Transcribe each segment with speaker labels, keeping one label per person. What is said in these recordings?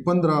Speaker 1: 15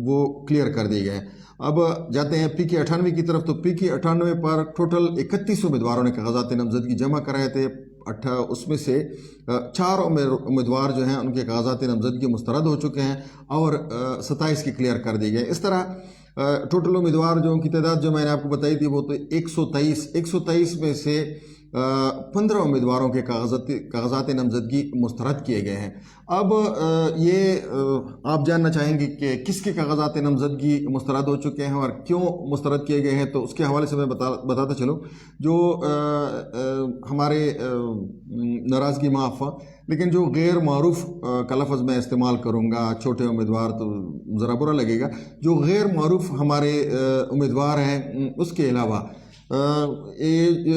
Speaker 1: وہ کلیئر کر دیے گئے ہیں۔ اب جاتے ہیں PK98 کی طرف، تو PK98 پر ٹوٹل 31 امیدواروں نے کاغذات نامزدگی جمع کرائے تھے۔ اس میں سے 4 امیدوار جو ہیں ان کے کاغذات نامزدگی مسترد ہو چکے ہیں اور 27 کی کلیئر کر دی گئے۔ اس طرح ٹوٹل امیدوار جو ان کی تعداد جو میں نے آپ کو بتائی تھی وہ تو 123 میں سے 15 امیدواروں کے کاغذات نامزدگی مسترد کیے گئے ہیں۔ اب یہ آپ جاننا چاہیں گے کہ کس کے کاغذات نامزدگی مسترد ہو چکے ہیں اور کیوں مسترد کیے گئے ہیں، تو اس کے حوالے سے میں بتاتا چلوں۔ جو ہمارے ناراضگی معاف، لیکن جو غیر معروف کا لفظ میں استعمال کروں گا، چھوٹے امیدوار تو ذرا برا لگے گا، جو غیر معروف ہمارے امیدوار ہیں اس کے علاوہ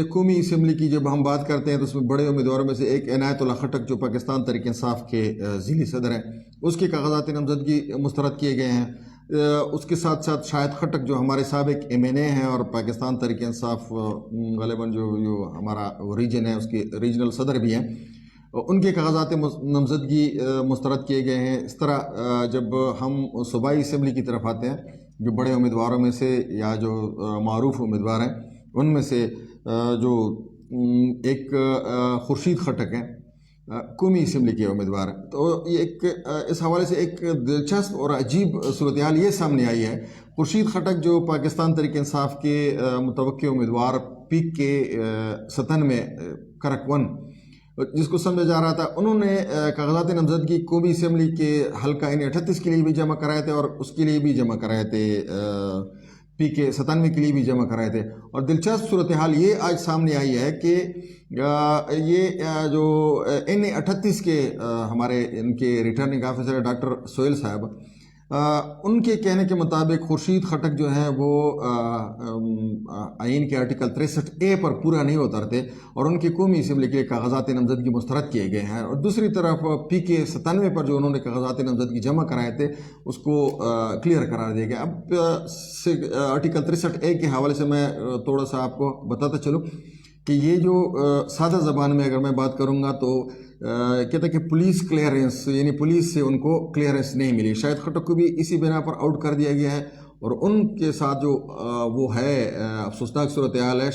Speaker 1: قومی اسمبلی کی جب ہم بات کرتے ہیں تو اس میں بڑے امیدواروں میں سے ایک عنایت اللہ خٹک جو پاکستان تحریک انصاف کے ضلعی صدر ہیں، اس کے کاغذات نامزدگی مسترد کیے گئے ہیں۔ اس کے ساتھ ساتھ شاہد خٹک جو ہمارے سابق MNA ہیں اور پاکستان تحریک انصاف غالباً جو ہمارا ریجن ہے اس کے ریجنل صدر بھی ہیں، ان کے کاغذات نامزدگی مسترد کیے گئے ہیں۔ اس طرح جب ہم صوبائی اسمبلی کی طرف آتے ہیں، جو بڑے امیدواروں میں سے یا جو معروف امیدوار ہیں ان میں سے جو ایک خورشید خٹک ہیں، قومی اسمبلی کے امیدوار ہیں، تو یہ اس حوالے سے ایک دلچسپ اور عجیب صورتحال یہ سامنے آئی ہے۔ خورشید خٹک جو پاکستان تحریک انصاف کے متوقع امیدوار PK97 کرک 1 جس کو سمجھا جا رہا تھا، انہوں نے کاغذات نامزدگی قومی اسمبلی کے حلقہ N38 کے لیے بھی جمع کرائے تھے اور اس کے لیے بھی جمع کرائے تھے، PK97 کے لیے بھی جمع کرائے تھے۔ اور دلچسپ صورتحال یہ آج سامنے آئی ہے کہ یہ جو N38 کے ہمارے ان کے ریٹرننگ آفیسر ڈاکٹر سہیل صاحب، ان کے کہنے کے مطابق خورشید خٹک جو ہیں وہ آئین کے آرٹیکل 63A پر پورا نہیں اترتے اور ان کی قومی اسمبلی کے کاغذات نامزدگی مسترد کیے گئے ہیں۔ اور دوسری طرف PK97 پر جو انہوں نے کاغذات نامزدگی جمع کرائے تھے اس کو کلیئر قرار دیا گیا۔ اب آرٹیکل 63A کے حوالے سے میں تھوڑا سا آپ کو بتاتا چلوں کہ یہ جو سادہ زبان میں اگر میں بات کروں گا تو کہتا ہے کہ پولیس کلیئرنس، یعنی پولیس سے ان کو کلیئرنس نہیں ملی۔ شاید خٹک کو بھی اسی بنا پر آؤٹ کر دیا گیا ہے اور ان کے ساتھ جو وہ ہے افسوسناک صورتحال ہے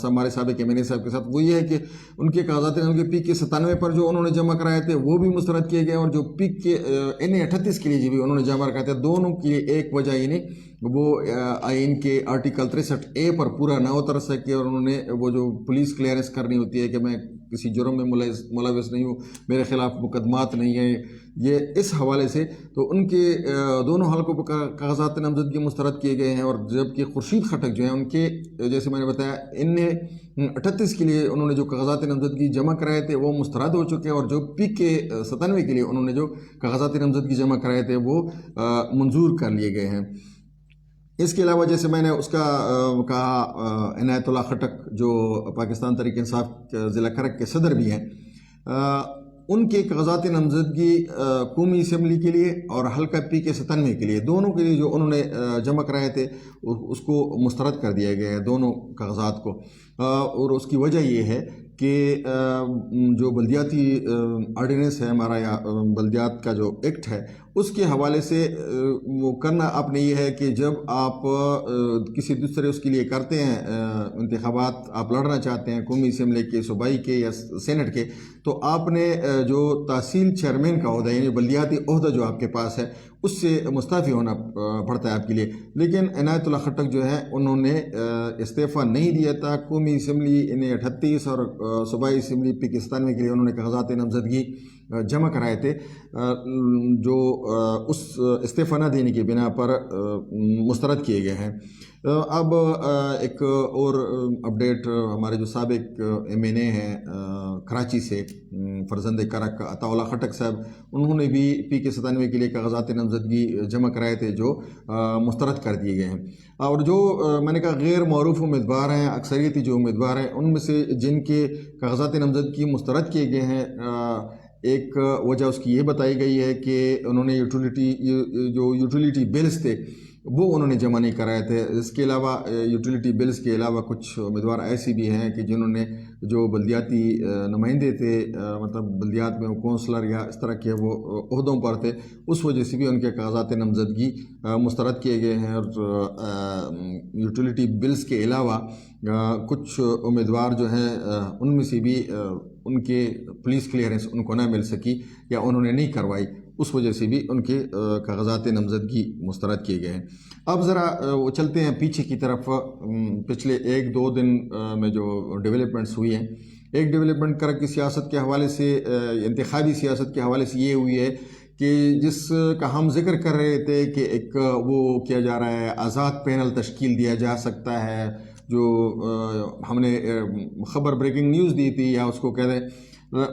Speaker 1: ہمارے سابق MNA صاحب کے ساتھ، وہ یہ ہے کہ ان کے کاغذات PK97 پر جو انہوں نے جمع کرائے تھے وہ بھی مسترد کیے گئے اور جو N38 کے لیے بھی انہوں نے جمع کرائے تھے، دونوں کی ایک وجہ ہی نہیں، وہ آئین کے آرٹیکل 63A پر پورا نہ اتر سکے اور انہوں نے وہ جو پولیس کلیئرنس کرنی ہوتی ہے کہ میں کسی جرم میں ملوث نہیں ہوں، میرے خلاف مقدمات نہیں ہیں، یہ اس حوالے سے تو ان کے دونوں حلقوں پر کاغذات نامزدگی مسترد کیے گئے ہیں۔ اور جبکہ خورشید خٹک جو ہیں ان کے جیسے میں نے بتایا N38 کے لیے انہوں نے جو کاغذات نامزدگی جمع کرائے تھے وہ مسترد ہو چکے ہیں اور جو PK97 کے لیے انہوں نے جو کاغذات نامزدگی جمع کرائے تھے وہ منظور کر لیے گئے ہیں۔ اس کے علاوہ جیسے میں نے اس کا کہا عنایت اللہ خٹک جو پاکستان تحریک انصاف ضلع کرک کے صدر بھی ہیں، ان کے کاغذات نامزدگی قومی اسمبلی کے لیے اور حلقہ PK97 کے لیے، دونوں کے لیے جو انہوں نے جمع کرائے تھے اس کو مسترد کر دیا گیا ہے، دونوں کاغذات کو۔ اور اس کی وجہ یہ ہے کہ جو بلدیاتی آرڈیننس ہے ہمارا یا بلدیات کا جو ایکٹ ہے اس کے حوالے سے وہ کرنا آپ نے یہ ہے کہ جب آپ کسی دوسرے اس کے لیے کرتے ہیں انتخابات، آپ لڑنا چاہتے ہیں قومی اسمبلی کے، صوبائی کے یا سینٹ کے، تو آپ نے جو تحصیل چیئرمین کا عہدہ یعنی بلدیاتی عہدہ جو آپ کے پاس ہے اس سے مستعفی ہونا پڑتا ہے آپ کے لیے۔ لیکن عنایت اللہ خٹک جو ہے انہوں نے استعفیٰ نہیں دیا تھا۔ قومی اسمبلی N38 اور صوبائی اسمبلی PK97 کے لیے انہوں نے کاغذات نامزدگی جمع کرائے تھے، جو اس استعفیٰ نہ دینے کی بنا پر مسترد کیے گئے ہیں۔ اب ایک اور اپڈیٹ، ہمارے جو سابق MNA ہیں کراچی سے فرزند کرک عطا اللہ خٹک صاحب، انہوں نے بھی PK97 کے لیے کاغذات نامزدگی جمع کرائے تھے جو مسترد کر دیے گئے ہیں۔ اور جو میں نے کہا غیر معروف امیدوار ہیں، اکثریتی جو امیدوار ہیں ان میں سے جن کے کاغذات نامزدگی مسترد کیے گئے ہیں، ایک وجہ اس کی یہ بتائی گئی ہے کہ انہوں نے یوٹیلیٹی بلز تھے وہ انہوں نے جمع نہیں کرائے تھے۔ اس کے علاوہ یوٹیلیٹی بلز کے علاوہ کچھ امیدوار ایسی بھی ہیں کہ جنہوں نے جو بلدیاتی نمائندے تھے، مطلب بلدیات میں وہ کونسلر یا اس طرح کے وہ عہدوں پر تھے، اس وجہ سے بھی ان کے کاغذات نامزدگی مسترد کیے گئے ہیں۔ اور یوٹیلیٹی بلز کے علاوہ کچھ امیدوار جو ہیں ان میں سے بھی ان کے پولیس کلیئرنس ان کو نہ مل سکی یا انہوں نے نہیں کروائی، اس وجہ سے بھی ان کے کاغذات نامزدگی مسترد کیے گئے ہیں۔ اب ذرا وہ چلتے ہیں پیچھے کی طرف۔ پچھلے 1-2 دن میں جو ڈیولپمنٹس ہوئی ہیں، ایک ڈیولپمنٹ کرک کی سیاست کے حوالے سے، انتخابی سیاست کے حوالے سے یہ ہوئی ہے کہ جس کا ہم ذکر کر رہے تھے کہ ایک وہ کیا جا رہا ہے، آزاد پینل تشکیل دیا جا سکتا ہے، جو ہم نے خبر بریکنگ نیوز دی تھی یا اس کو کہہ دیں،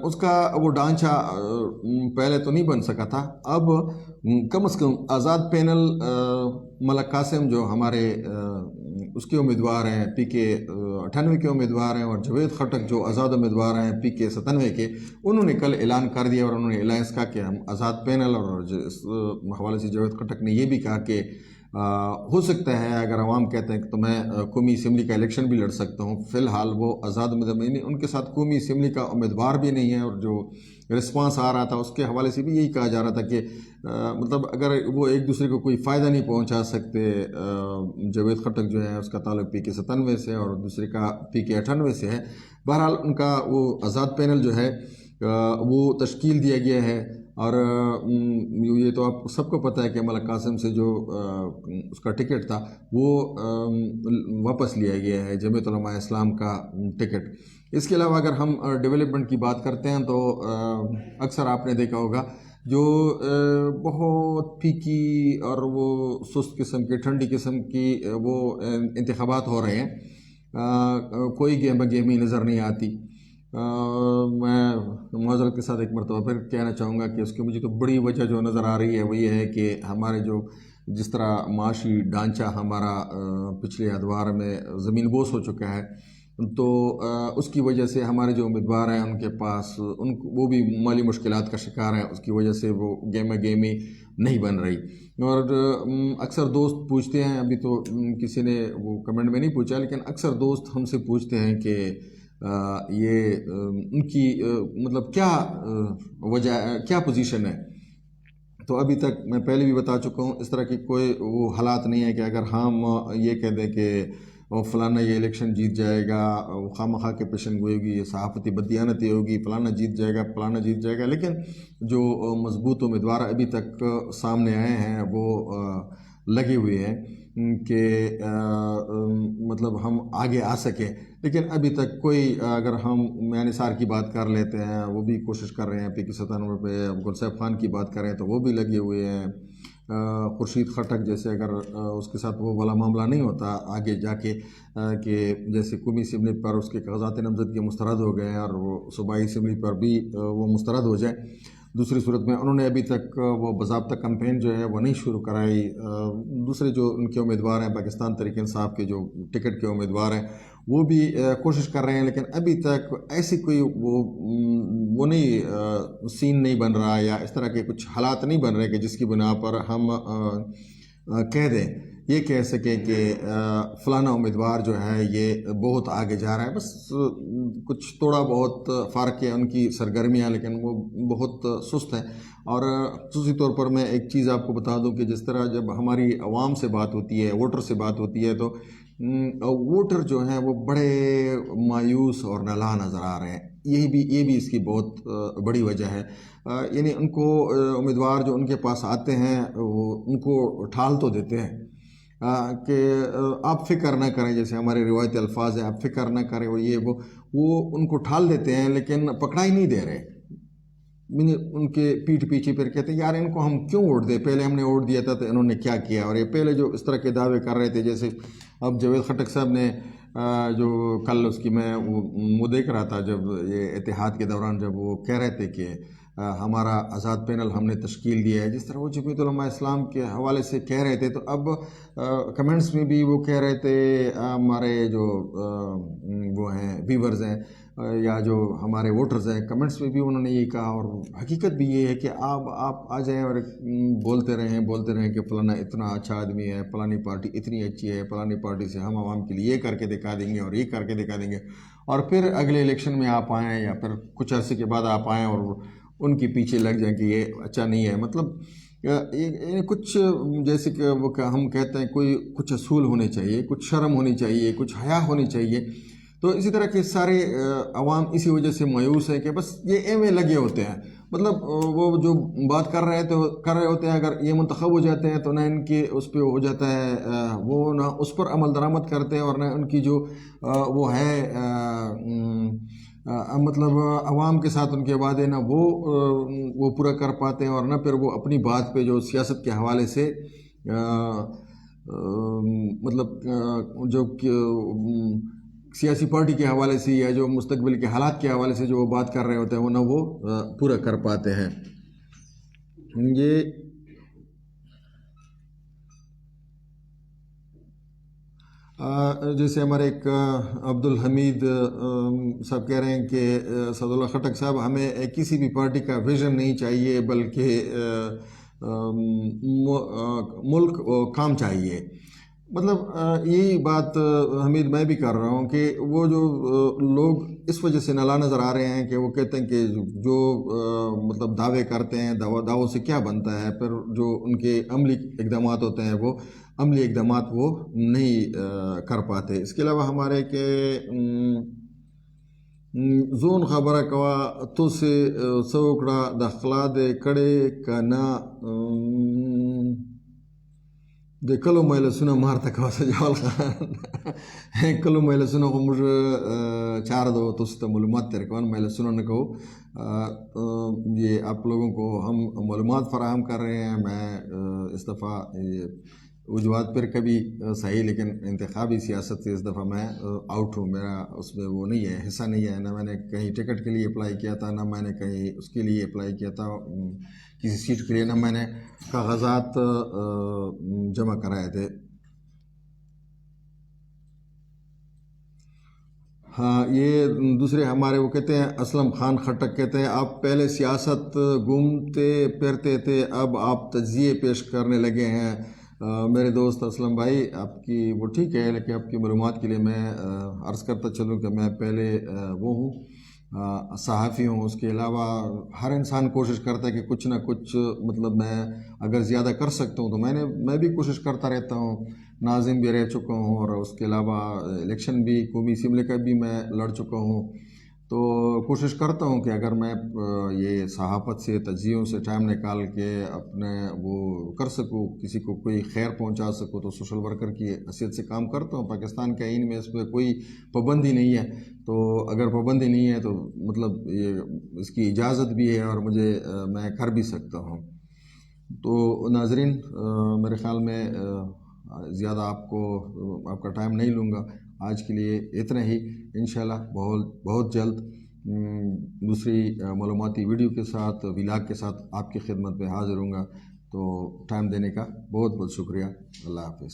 Speaker 1: اس کا وہ ڈھانچہ پہلے تو نہیں بن سکا تھا۔ اب کم از کم آزاد پینل ملک قاسم جو ہمارے اس کے امیدوار ہیں، PK 98 کے امیدوار ہیں، اور جاوید خٹک جو آزاد امیدوار ہیں PK 97 کے، انہوں نے کل اعلان کر دیا اور انہوں نے الائنس کہا کہ ہم آزاد پینل، اور اس حوالے سے جاوید خٹک نے یہ بھی کہا کہ ہو سکتا ہے اگر عوام کہتے ہیں کہ تو میں قومی اسمبلی کا الیکشن بھی لڑ سکتا ہوں۔ فی الحال وہ آزاد امیدوار، ان کے ساتھ قومی اسمبلی کا امیدوار بھی نہیں ہے، اور جو رسپانس آ رہا تھا اس کے حوالے سے بھی یہی کہا جا رہا تھا کہ مطلب اگر وہ ایک دوسرے کو کوئی فائدہ نہیں پہنچا سکتے، جاوید خٹک جو ہے اس کا تعلق PK 97 سے اور دوسرے کا PK 98 سے ہے، بہرحال ان کا وہ آزاد پینل جو ہے وہ تشکیل دیا گیا ہے۔ اور یہ تو آپ سب کو پتہ ہے کہ ملک قاسم سے جو اس کا ٹکٹ تھا وہ واپس لیا گیا ہے، جمعیت علماء اسلام کا ٹکٹ۔ اس کے علاوہ اگر ہم ڈیولپمنٹ کی بات کرتے ہیں تو اکثر آپ نے دیکھا ہوگا جو بہت پھیکی اور وہ سست قسم کی، ٹھنڈی قسم کی وہ انتخابات ہو رہے ہیں، کوئی گہما گہمی نظر نہیں آتی۔ میں معذرت کے ساتھ ایک مرتبہ پھر کہنا چاہوں گا کہ اس کی مجھے تو بڑی وجہ جو نظر آ رہی ہے وہ یہ ہے کہ ہمارے جو جس طرح معاشی ڈھانچہ ہمارا پچھلے ادوار میں زمین بوس ہو چکا ہے، تو اس کی وجہ سے ہمارے جو امیدوار ہیں ان کے پاس وہ بھی مالی مشکلات کا شکار ہیں، اس کی وجہ سے وہ گہما گہمی نہیں بن رہی۔ اور اکثر دوست پوچھتے ہیں، ابھی تو کسی نے وہ کمنٹ میں نہیں پوچھا، لیکن اکثر دوست ہم سے پوچھتے ہیں کہ یہ ان کی مطلب کیا وجہ، کیا پوزیشن ہے۔ تو ابھی تک میں پہلے بھی بتا چکا ہوں، اس طرح کی کوئی وہ حالات نہیں ہے کہ اگر ہم یہ کہہ دیں کہ فلانا یہ الیکشن جیت جائے گا، خواہ مخواہ کے پیشن گوئی ہوگی، یہ صحافتی بددیانتی ہوگی، فلانا جیت جائے گا، فلانا جیت جائے گا، لیکن جو مضبوط امیدوار ابھی تک سامنے آئے ہیں وہ لگے ہوئے ہیں کہ مطلب ہم آگے آ سکیں، لیکن ابھی تک کوئی، اگر ہم میاں نثار کی بات کر لیتے ہیں، وہ بھی کوشش کر رہے ہیں PK 97 پہ، گلصیب خان کی بات کریں تو وہ بھی لگے ہوئے ہیں، خورشید خٹک جیسے اگر اس کے ساتھ وہ والا معاملہ نہیں ہوتا آگے جا کے کہ جیسے قومی اسمبلی پر اس کے کاغذات نامزدگی مسترد ہو گئے ہیں اور وہ صوبائی اسمبلی پر بھی وہ مسترد ہو جائے، دوسری صورت میں انہوں نے ابھی تک وہ باضابطہ کمپین جو ہے وہ نہیں شروع کرائی۔ دوسرے جو ان کے امیدوار ہیں، پاکستان تحریک انصاف کے جو ٹکٹ کے امیدوار ہیں، وہ بھی کوشش کر رہے ہیں، لیکن ابھی تک ایسی کوئی وہ نہیں سین نہیں بن رہا، یا اس طرح کے کچھ حالات نہیں بن رہے کہ جس کی بنا پر ہم کہہ دیں، یہ کہہ سکیں کہ فلانا امیدوار جو ہے یہ بہت آگے جا رہا ہے۔ بس کچھ تھوڑا بہت فرق ہے ان کی سرگرمیاں، لیکن وہ بہت سست ہیں۔ اور خصوصی طور پر میں ایک چیز آپ کو بتا دوں کہ جس طرح جب ہماری عوام سے بات ہوتی ہے، ووٹر سے بات ہوتی ہے، تو ووٹر جو ہیں وہ بڑے مایوس اور نالاں نظر آ رہے ہیں۔ یہ بھی اس کی بہت بڑی وجہ ہے، یعنی ان کو امیدوار جو ان کے پاس آتے ہیں وہ ان کو ٹھال تو دیتے ہیں کہ آپ فکر نہ کریں، جیسے ہمارے روایتی الفاظ ہیں، آپ فکر نہ کریں، وہ ان کو ٹھال دیتے ہیں لیکن پکڑائی نہیں دے رہے۔ ان کے پیٹھ پیچھے پھر کہتے ہیں یار ان کو ہم کیوں ووٹ دیں، پہلے ہم نے ووٹ دیا تھا تو انہوں نے کیا کیا۔ اور یہ پہلے جو اس طرح کے دعوے کر رہے تھے، جیسے اب جاوید خٹک صاحب نے جو کل اس کی میں وہ دیکھ رہا تھا، جب یہ اتحاد کے دوران جب وہ کہہ رہے تھے کہ ہمارا آزاد پینل ہم نے تشکیل دیا ہے. جس طرح وہ جمعیت علماء اسلام کے حوالے سے کہہ رہے تھے، تو اب کمنٹس میں بھی وہ کہہ رہے تھے، ہمارے جو وہ ہیں ویورز ہیں یا جو ہمارے ووٹرز ہیں، کمنٹس میں بھی انہوں نے یہ کہا، اور حقیقت بھی یہ ہے کہ آپ آ جائیں اور بولتے رہیں کہ فلانا اتنا اچھا آدمی ہے، فلانی پارٹی اتنی اچھی ہے، فلانی پارٹی سے ہم عوام کے لیے یہ کر کے دکھا دیں گے اور یہ کر کے دکھا دیں گے، اور پھر اگلے الیکشن میں آپ آئیں یا پھر کچھ عرصے کے بعد آپ آئیں اور ان کے پیچھے لگ جائیں کہ یہ اچھا نہیں ہے. مطلب کچھ جیسے کہ وہ ہم کہتے ہیں کچھ اصول ہونے چاہیے، کچھ شرم ہونی چاہیے، کچھ حیا ہونی چاہیے. تو اسی طرح کے سارے عوام اسی وجہ سے مایوس ہے کہ بس یہ ایویں لگے ہوتے ہیں. مطلب وہ جو بات کر رہے ہوتے ہیں، اگر یہ منتخب ہو جاتے ہیں تو نہ ان کے اس پہ ہو جاتا ہے، وہ نہ اس پر عمل درآمد کرتے ہیں، اور نہ ان کی جو وہ ہے مطلب عوام کے ساتھ ان کے وعدے نہ وہ پورا کر پاتے ہیں، اور نہ پھر وہ اپنی بات پہ جو سیاست کے حوالے سے مطلب جو سیاسی پارٹی کے حوالے سے یا جو مستقبل کے حالات کے حوالے سے جو وہ بات کر رہے ہوتے ہیں، وہ نہ وہ پورا کر پاتے ہیں. یہ جیسے ہمارے ایک عبد الحمید صاحب کہہ رہے ہیں کہ سعد اللہ خٹک صاحب، ہمیں کسی بھی پارٹی کا ویژن نہیں چاہیے، بلکہ ملک کام چاہیے. مطلب یہی بات حمید میں بھی کر رہا ہوں کہ وہ جو لوگ اس وجہ سے نالا نظر آ رہے ہیں کہ وہ کہتے ہیں کہ جو مطلب دعوے کرتے ہیں، دعووں سے کیا بنتا ہے، پھر جو ان کے عملی اقدامات ہوتے ہیں وہ عملی اقدامات وہ نہیں کر پاتے. اس کے علاوہ ہمارے کہ زون خبر کوا تو سے سوکڑا دخلا دے کڑے کا نا دے کلو میل سنا مارتا کوا سجال خان کلو میل سنا کو مجھ چار دو تو ستا معلومات تیرے کون میل سنا نہ کہو. یہ آپ لوگوں کو ہم معلومات فراہم کر رہے ہیں. میں اس دفعہ وجوہات پر کبھی صحیح، لیکن انتخابی سیاست سے اس دفعہ میں آؤٹ ہوں. میرا اس میں وہ نہیں ہے، حصہ نہیں ہے. نہ میں نے کہیں ٹکٹ کے لیے اپلائی کیا تھا، نہ میں نے کہیں اس کے لیے اپلائی کیا تھا کسی سیٹ کے لیے، نہ میں نے کاغذات جمع کرائے تھے. ہاں، یہ دوسرے ہمارے وہ کہتے ہیں، اسلم خان خٹک کہتے ہیں، آپ پہلے سیاست گھومتے پھرتے تھے، اب آپ تجزیے پیش کرنے لگے ہیں. میرے دوست اسلم بھائی، آپ کی وہ ٹھیک ہے، لیکن آپ کی معلومات کے لیے میں عرض کرتا چلوں کہ میں پہلے وہ ہوں، صحافی ہوں. اس کے علاوہ ہر انسان کوشش کرتا ہے کہ کچھ نہ کچھ، مطلب میں اگر زیادہ کر سکتا ہوں تو میں بھی کوشش کرتا رہتا ہوں. ناظم بھی رہ چکا ہوں، اور اس کے علاوہ الیکشن بھی قومی اسمبلی کا بھی میں لڑ چکا ہوں. تو کوشش کرتا ہوں کہ اگر میں یہ صحافت سے، تجزیوں سے ٹائم نکال کے اپنے وہ کر سکوں، کسی کو کوئی خیر پہنچا سکوں، تو سوشل ورکر کی حیثیت سے کام کرتا ہوں. پاکستان کے آئین میں اس پہ کوئی پابندی نہیں ہے، تو اگر پابندی نہیں ہے تو مطلب یہ اس کی اجازت بھی ہے، اور میں کر بھی سکتا ہوں. تو ناظرین، میرے خیال میں زیادہ آپ کا ٹائم نہیں لوں گا. آج کے لیے اتنا ہی. انشاءاللہ بہت جلد دوسری معلوماتی ویڈیو کے ساتھ، ولاگ کے ساتھ آپ کی خدمت میں حاضر ہوں گا. تو ٹائم دینے کا بہت بہت شکریہ. اللہ حافظ.